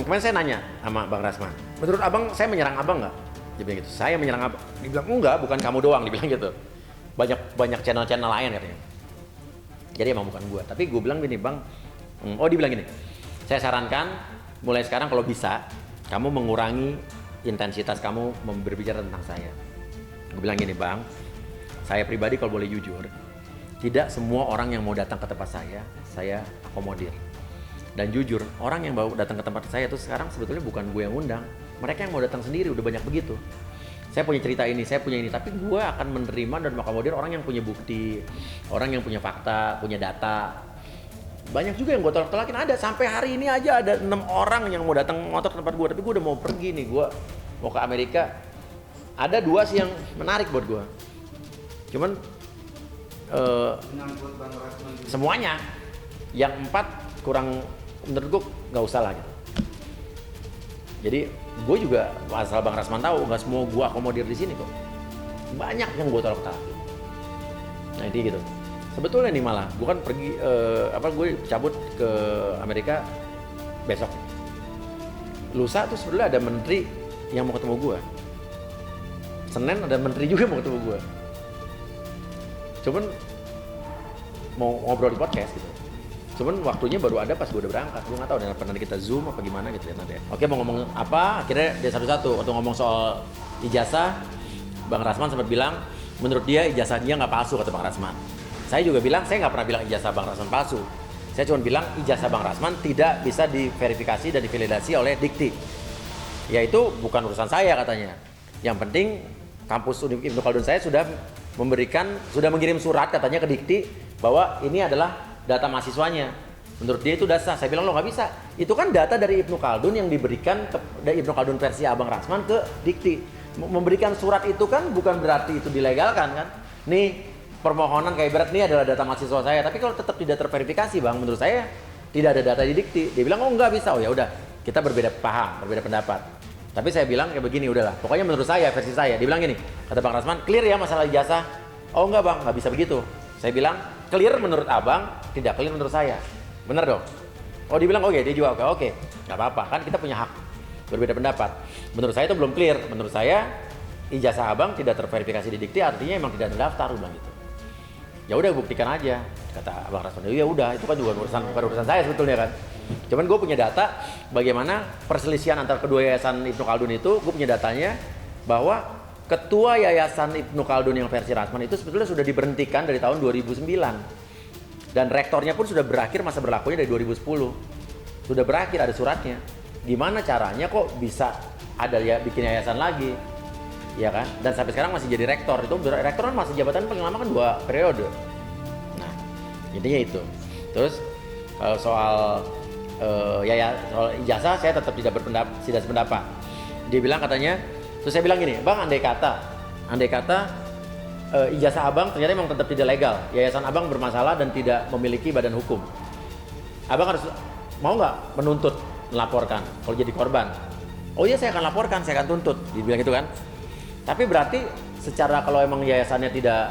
Kemarin saya nanya sama Bang Rasman, menurut abang saya menyerang abang nggak? Dia bilang gitu, saya menyerang abang. Dia bilang, enggak, bukan kamu doang, dia bilang gitu. Banyak channel-channel lain katanya. Jadi emang bukan gua, tapi gua bilang gini, Bang, dia bilang gini, saya sarankan mulai sekarang kalau bisa, kamu mengurangi intensitas kamu berbicara tentang saya. Gua bilang gini, Bang, saya pribadi kalau boleh jujur, tidak semua orang yang mau datang ke tempat saya akomodir. Dan jujur, orang yang mau datang ke tempat saya itu sekarang sebetulnya bukan gue yang undang. Mereka yang mau datang sendiri, udah banyak begitu. Saya punya cerita ini, saya punya ini, tapi gue akan menerima dan mengakomodir orang yang punya bukti, orang yang punya fakta, punya data. Banyak juga yang gue tolak-tolakin, ada. Sampai hari ini aja ada 6 orang yang mau datang motor ke tempat gue, tapi gue udah mau pergi nih, gue mau ke Amerika. Ada 2 sih yang menarik buat gue. Cuman semuanya, yang 4 kurang, menurut gue nggak usah lah gitu. Jadi gue juga asal Bang Rasman tahu nggak semua gue akomodir di sini kok. Banyak yang gue tolak. Nah ini gitu. Sebetulnya nih malah gue kan pergi gue cabut ke Amerika besok. Lusa tuh sebetulnya ada menteri yang mau ketemu gue. Senin ada menteri juga yang mau ketemu gue. Cuman mau ngobrol di podcast gitu. Cuman waktunya baru ada pas gue udah berangkat. Gue nggak tahu nanti kita zoom apa gimana gitu ya nanti. Oke, mau ngomong apa? Akhirnya dia satu-satu. Waktu ngomong soal ijazah, Bang Rasman sempat bilang menurut dia ijazah dia nggak palsu, kata Bang Rasman. Saya juga bilang saya nggak pernah bilang ijazah Bang Rasman palsu. Saya cuma bilang ijazah Bang Rasman tidak bisa diverifikasi dan divalidasi oleh Dikti. Yaitu bukan urusan saya katanya. Yang penting kampus Ibnu Khaldun saya sudah mengirim surat katanya ke Dikti bahwa ini adalah data mahasiswanya. Menurut dia itu dasar. Saya bilang lo nggak bisa. Itu kan data dari Ibnu Khaldun yang diberikan dari Ibnu Khaldun versi Abang Rasman ke Dikti. Memberikan surat itu kan bukan berarti itu dilegalkan kan. Nih permohonan kayak berat nih adalah data mahasiswa saya. Tapi kalau tetap tidak terverifikasi Bang, menurut saya tidak ada data di Dikti. Dia bilang oh nggak bisa. Oh ya udah kita berbeda paham, berbeda pendapat. Tapi saya bilang kayak begini udahlah. Pokoknya menurut saya versi saya. Dia bilang gini, kata Bang Rasman clear ya masalah ijazah. Oh enggak Bang, nggak bisa begitu. Saya bilang clear menurut abang, tidak clear menurut saya. Bener dong? Oh dia bilang oke, dia juga oke. Gak apa-apa, kan kita punya hak berbeda pendapat. Menurut saya itu belum clear. Menurut saya ijazah abang tidak terverifikasi di Dikti artinya emang tidak terdaftar, bilang gitu. Ya udah buktikan aja, kata Abang Rasman. Ya udah, itu kan juga bukan urusan saya sebetulnya kan. Cuman gue punya data bagaimana perselisihan antara kedua yayasan Ibnu Khaldun itu. Gue punya datanya bahwa Ketua Yayasan Ibnu Khaldun yang versi Rasman itu sebetulnya sudah diberhentikan dari tahun 2009. Dan rektornya pun sudah berakhir masa berlakunya dari 2010. Sudah berakhir, ada suratnya. Gimana caranya kok bisa ada ya bikin yayasan lagi? Ya kan? Dan sampai sekarang masih jadi rektor. Itu rektor kan masih jabatan paling lama kan 2 periode. Nah, intinya itu. Terus soal ijazah saya tetap tidak sependapat. Dia bilang katanya, terus saya bilang gini, Bang, andai kata ijazah abang ternyata memang tetap tidak legal, yayasan abang bermasalah dan tidak memiliki badan hukum, abang harus mau nggak menuntut, melaporkan kalau jadi korban? Oh iya saya akan laporkan, saya akan tuntut, dibilang gitu kan. Tapi berarti secara kalau emang yayasannya tidak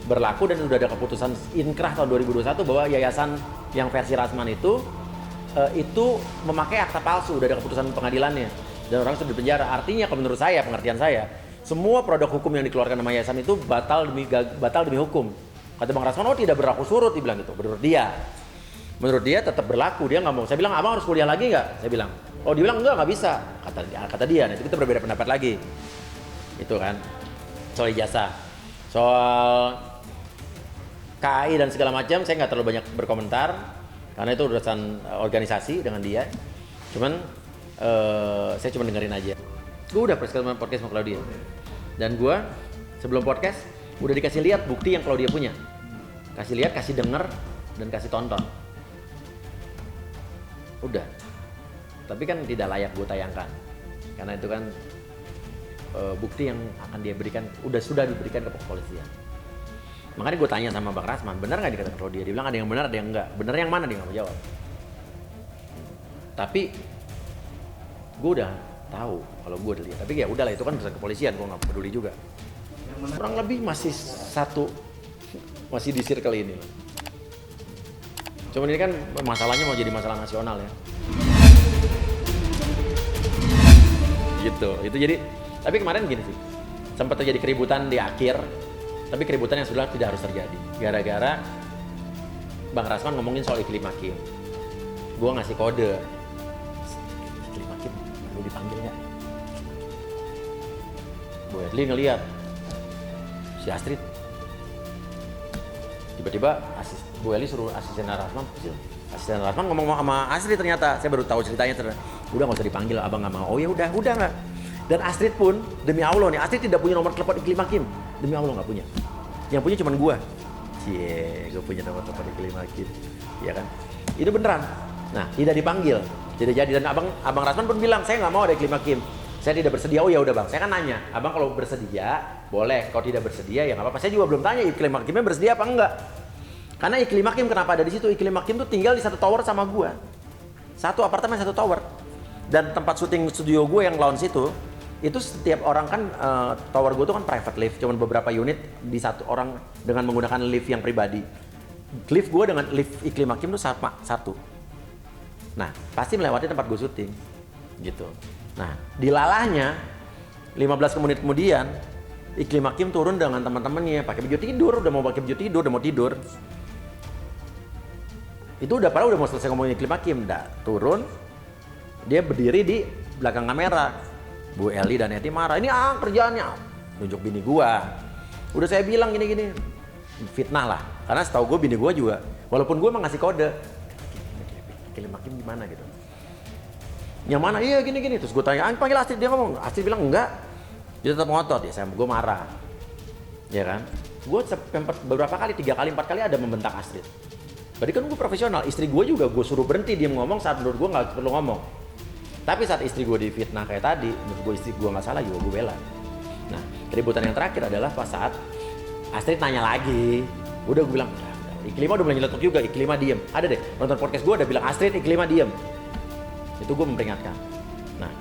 berlaku dan sudah ada keputusan inkrah tahun 2021 bahwa yayasan yang versi Rasman itu memakai akta palsu, udah ada keputusan pengadilannya dan orang sudah dipenjara. Artinya kalau menurut saya, pengertian saya, semua produk hukum yang dikeluarkan sama yayasan itu batal demi hukum. Kata Bang Rasman, oh tidak berlaku surut, dibilang gitu. Menurut dia tetap berlaku, dia nggak mau. Saya bilang, abang harus kuliah lagi nggak? Saya bilang, oh dia bilang nggak bisa. Kata dia, nah, itu kita berbeda pendapat lagi. Itu kan soal ijazah, soal KAI dan segala macam, saya nggak terlalu banyak berkomentar karena itu urusan organisasi dengan dia. Cuman saya cuma dengerin aja. Gue udah podcast sama Claudia. Dan gue sebelum podcast udah dikasih lihat bukti yang Claudia punya. Kasih lihat, kasih denger, dan kasih tonton. Udah. Tapi kan tidak layak gue tayangkan. Karena itu kan bukti yang akan dia berikan, sudah diberikan ke kepolisian. Makanya gue tanya sama Bang Rasman, benar nggak dikatakan Claudia? Dia bilang ada yang benar, ada yang enggak. Benar yang mana dia nggak mau jawab. Tapi gue udah tahu kalau gue udah lihat. Tapi ya udahlah, itu kan urusan kepolisian, gue nggak peduli juga. Kurang lebih masih di circle ini. Cuman ini kan masalahnya mau jadi masalah nasional ya. gitu. Itu jadi, tapi kemarin gini sih, sempat terjadi keributan di akhir, tapi keributan yang sudah tidak harus terjadi. Gara-gara Bang Rasman ngomongin soal Iklim Hakim. Gue ngasih kode, Iklim Hakim, perlu dipanggil nggak? Bu Edli ngeliat si Astrid, tiba-tiba Bu Eli suruh asisten Rasman, asisten Rasman ngomong sama Astrid ternyata, saya baru tahu ceritanya ternyata. Udah nggak usah dipanggil, abang nggak mau. Oh ya udah nggak. Dan Astrid pun demi Allah nih, Astrid tidak punya nomor telepon Iklim Hakim, demi Allah nggak punya. Yang punya cuma gua. Cie, gue punya nomor telepon Iklim Hakim, ya kan? Itu beneran. Nah, tidak dipanggil, tidak jadi. Dan abang Rasman pun bilang, saya nggak mau ada Iklim Hakim. Saya tidak bersedia. Oh ya udah bang, saya kan nanya, abang kalau bersedia boleh, kalau tidak bersedia ya nggak apa-apa. Saya juga belum tanya Iklim Hakimnya bersedia apa enggak. Karena Iklim Hakim kenapa ada di situ? Iklim Hakim tuh tinggal di satu tower sama gua. Satu apartemen, satu tower. Dan tempat syuting studio gue yang lounge itu setiap orang kan tower gue tuh kan private lift, cuman beberapa unit di satu orang dengan menggunakan lift yang pribadi. Lift gue dengan lift Iklim Hakim tuh sama satu. Nah, pasti melewati tempat gue syuting. Gitu. Nah, dilalahnya 15 menit kemudian Iklim Hakim turun dengan teman-temannya pakai baju tidur, udah mau pakai baju tidur, udah mau tidur. Itu udah padahal udah mau selesai ngomongin Iklim Hakim, turun. Dia berdiri di belakang kamera. Bu Eli dan Eti marah, ini kerjaannya nunjuk bini gua. Udah saya bilang gini-gini, fitnah lah. Karena setahu gue bini gua juga, walaupun gua emang ngasih kode, Iklim Hakim gimana gitu. Yang mana? Iya gini-gini. Terus gue tanya, panggil Astrid, dia ngomong. Astrid bilang enggak. Dia tetap ngotot ya, gue marah. Ya kan? Gue beberapa kali, 3 kali, 4 kali ada membentak Astrid. Berarti kan gue profesional. Istri gue juga gue suruh berhenti dia ngomong saat menurut gue nggak perlu ngomong. Tapi saat istri gue difitnah kayak tadi, menurut gue istri gue nggak salah juga gue bela. Nah, keributan yang terakhir adalah pas saat Astrid nanya lagi. Udah gue bilang, Iklima udah mulai nyeletuk juga, Iklima diem. Ada deh, nonton podcast gue udah bilang Astrid, Iklima diem. Itu gue memperingatkan. Nah,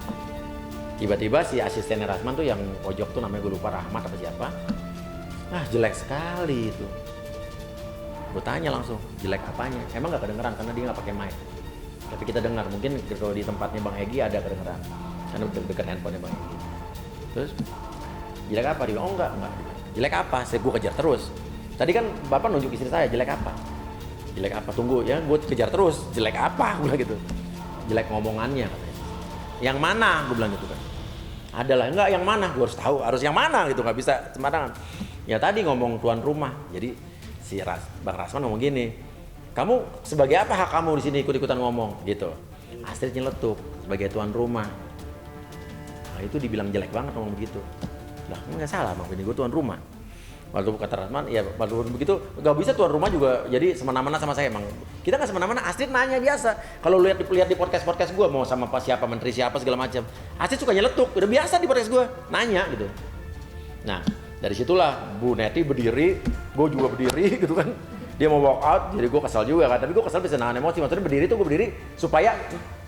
tiba-tiba si asistennya Rasman tuh yang pojok tuh namanya gue lupa, Rahmat apa siapa. Jelek sekali itu. Gue tanya langsung, jelek apanya? Emang gak kedengeran karena dia gak pakai mic. Tapi kita dengar, mungkin kalau di tempatnya Bang Egy ada kedengeran. Karena udah dekat handphonenya Bang Egy. Terus, jelek apa? Dia bilang, oh enggak. Jelek apa? Gue kejar terus. Tadi kan Bapak nunjuk istri saya, jelek apa? Jelek apa? Tunggu ya, gue kejar terus. Jelek apa? Gue bilang gitu. Jelek ngomongannya katanya. Yang mana? Gue bilang gitu kan. Adalah, enggak yang mana? Gue harus tahu, harus yang mana gitu, nggak bisa sembarangan. Ya tadi ngomong tuan rumah. Jadi si Bang Rasman ngomong gini, kamu sebagai apa hak kamu di sini ikut-ikutan ngomong gitu. Astrid nyeletuk sebagai tuan rumah. Nah, itu dibilang jelek banget ngomong begitu. Lah, nggak salah bang, ini gue tuan rumah. Waktu kata Rasman, ya waktu begitu nggak bisa tuan rumah juga jadi semena-mena sama saya emang. Kita nggak semena-mena. Astrid nanya biasa. Kalau lihat di podcast gue mau sama siapa menteri siapa segala macam. Astrid suka nyeletuk. Udah biasa di podcast gue nanya gitu. Nah dari situlah Bu Neti berdiri, gue juga berdiri gitu kan. Dia mau walk out, jadi gue kesal juga kan. Tapi gue kesal bisa nahan emosi. Maksudnya berdiri tuh gue berdiri supaya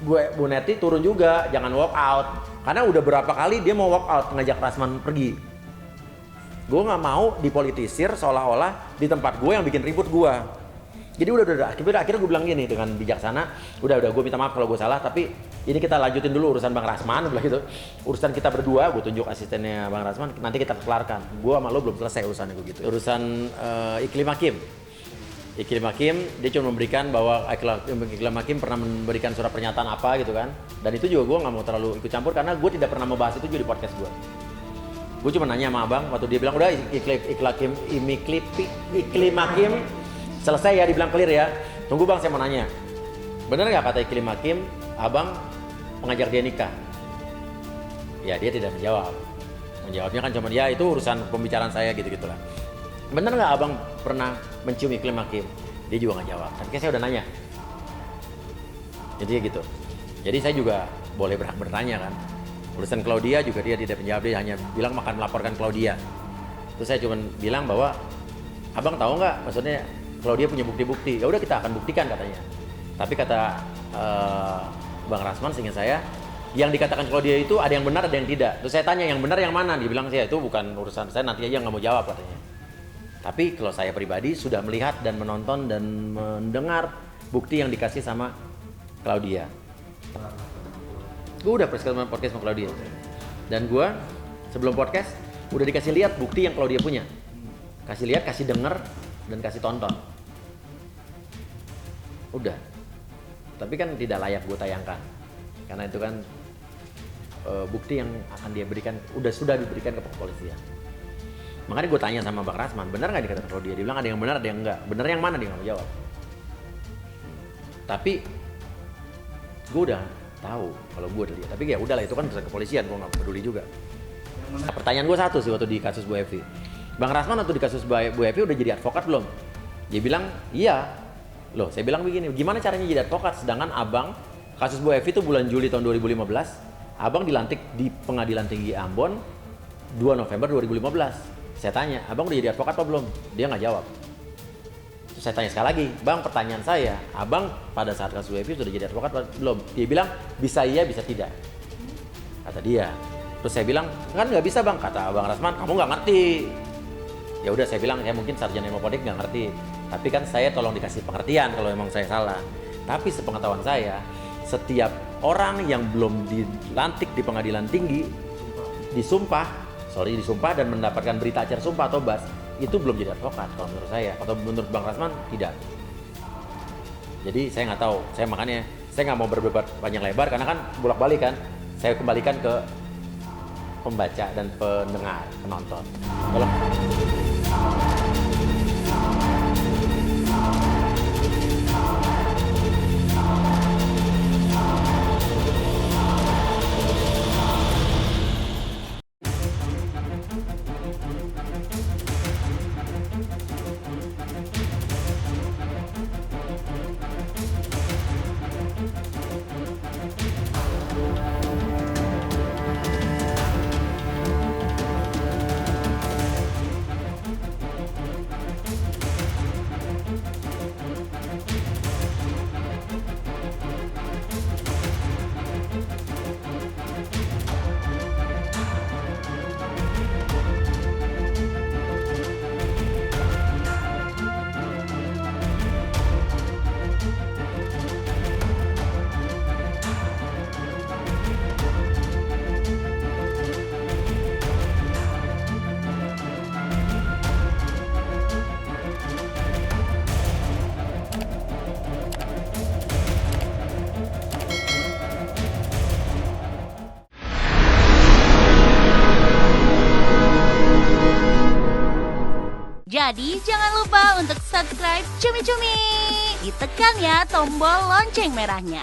Bu Neti turun juga, jangan walk out. Karena udah berapa kali dia mau walk out ngajak Rasman pergi. Gue nggak mau dipolitisir seolah-olah di tempat gue yang bikin ribut gue. Jadi udah. Akhirnya gue bilang gini dengan bijaksana, udah gue minta maaf kalau gue salah, tapi ini kita lanjutin dulu urusan Bang Rasman, bilang gitu. Urusan kita berdua, gue tunjuk asistennya Bang Rasman, nanti kita kelarkan. Gue sama lo belum selesai urusannya gue gitu. Urusan Iklim Hakim. Iklim Hakim dia cuma memberikan bahwa Iklim Hakim pernah memberikan surat pernyataan apa gitu kan. Dan itu juga gue nggak mau terlalu ikut campur karena gue tidak pernah membahas itu juga di podcast gue. Gue cuma nanya sama abang waktu dia bilang udah Iklim Hakim selesai ya, dibilang clear ya. Tunggu bang, saya mau nanya, benar nggak kata Iklim Hakim abang mengajak dia nikah? Ya dia tidak menjawab. Menjawabnya kan cuma ya itu urusan pembicaraan saya gitu-gitulah. Bener nggak abang pernah mencium Iklim Hakim? Dia juga nggak jawab. Tapi saya udah nanya. Jadi gitu. Jadi saya juga boleh berhak bertanya kan. Urusan Claudia juga dia tidak menjawab, dia hanya bilang akan melaporkan Claudia. Terus saya cuma bilang bahwa abang tahu nggak, maksudnya Claudia punya bukti-bukti. Ya udah kita akan buktikan katanya. Tapi kata Bang Rasman seingat saya, yang dikatakan Claudia itu ada yang benar ada yang tidak. Terus saya tanya yang benar yang mana? Dia bilang saya itu bukan urusan saya, nanti aja nggak mau jawab katanya. Tapi kalau saya pribadi sudah melihat dan menonton dan mendengar bukti yang dikasih sama Claudia. Gue udah podcast sama Claudia. Dan gue sebelum podcast udah dikasih lihat bukti yang kalau dia punya. Kasih lihat, kasih denger, dan kasih tonton. Udah. Tapi kan tidak layak gue tayangkan. Karena itu kan bukti yang akan dia berikan, sudah diberikan ke kepolisian. Makanya gue tanya sama Bang Rasman, benar nggak dikatakan Rodia? Dia bilang ada yang benar, ada yang enggak. Benar yang mana, dia nggak mau jawab. Tapi gue udah tahu kalau gue udah lihat. Tapi ya udahlah, itu kan urusan kepolisian, gue nggak peduli juga. Nah, pertanyaan gue satu sih waktu di kasus Bu Evi. Bang Rasman waktu di kasus Bu Evi udah jadi advokat belum? Dia bilang iya. Loh, saya bilang begini, gimana caranya jadi advokat? Sedangkan abang, kasus Bu Evi itu bulan Juli tahun 2015, abang dilantik di Pengadilan Tinggi Ambon 2 November 2015. Saya tanya, abang udah jadi advokat apa belum? Dia nggak jawab. Terus saya tanya sekali lagi, bang, pertanyaan saya, abang pada saat kasus Bu Evi sudah jadi advokat apa belum? Dia bilang, bisa iya, bisa tidak. Kata dia. Terus saya bilang, kan nggak bisa bang, kata Bang Rasman, kamu nggak ngerti. Ya udah, saya bilang, saya mungkin sarjana ilmu politik nggak ngerti. Tapi kan saya tolong dikasih pengertian kalau emang saya salah. Tapi sepengetahuan saya, setiap orang yang belum dilantik di pengadilan tinggi, disumpah dan mendapatkan berita acara sumpah atau bas, itu belum jadi advokat kalau menurut saya. Atau menurut Bang Rasman, tidak. Jadi saya nggak tahu, makanya saya nggak mau berdebat panjang lebar, karena kan bolak-balik kan, saya kembalikan ke pembaca dan pendengar, penonton. Kalau jadi jangan lupa untuk subscribe Cumi Cumi. Ditekan ya tombol lonceng merahnya.